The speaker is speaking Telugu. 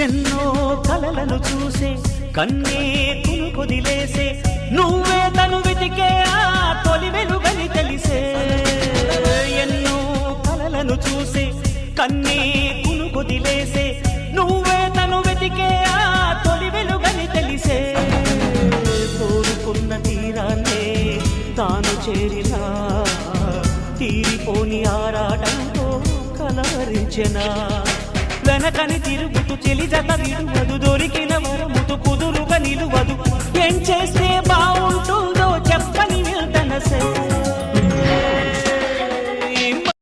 ఎన్నో కలలను చూసే కన్నే కొదిలేసే నువ్వే తను వెతికే ఆ తొలి వెలుగని తెలిసే ఎన్నో కలలను చూసే కన్నే కొదిలేసే నువ్వే తను వెతికే ఆ తొలి వెలుగని తెలిసే కోరుకున్న తీరాన్నే తాను చేరినా తీరిపోని ఆరాటంతో కలవరించెనా వెనకని తిరుగుతూ చెలి జత విడువదు దొరికిన వరముతు కుదురుగా నిలువదు ఏం చేస్తే బాగుంటుందో చెప్పని నిల్తనసే